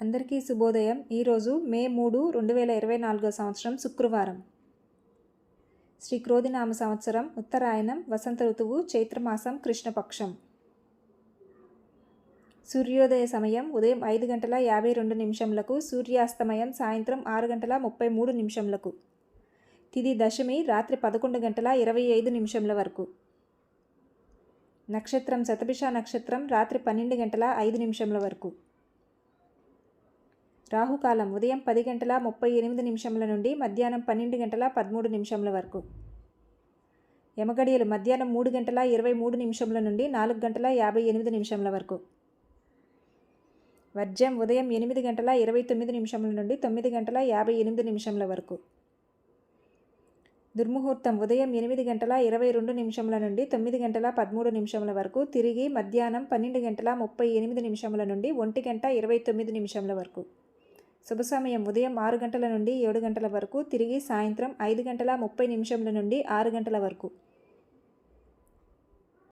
అందరికీ శుభోదయం. ఈరోజు మే 3, 2024 సంవత్సరం శుక్రవారం. శ్రీ క్రోధినామ సంవత్సరం, ఉత్తరాయణం, వసంత ఋతువు, చైత్రమాసం, కృష్ణపక్షం. సూర్యోదయ సమయం ఉదయం 5:52, సూర్యాస్తమయం సాయంత్రం 6:33. తిథి దశమి రాత్రి 11:25 వరకు. నక్షత్రం శతభిష నక్షత్రం రాత్రి 12:05 వరకు. రాహుకాలం ఉదయం 10:38 నుండి మధ్యాహ్నం 12:13 వరకు. యమగడియలు మధ్యాహ్నం 3:23 నుండి 4:58 వరకు. వర్జ్యం ఉదయం 8:29 నుండి 9:58 వరకు. దుర్ముహూర్తం ఉదయం 8:22 నుండి 9:13 వరకు. తిరిగి మధ్యాహ్నం 12:38 నుండి 1:29 వరకు. శుభ సమయం ఉదయం 6 గంటల నుండి 7 గంటల వరకు. తిరిగి సాయంత్రం 5:30 నుండి 6 గంటల వరకు.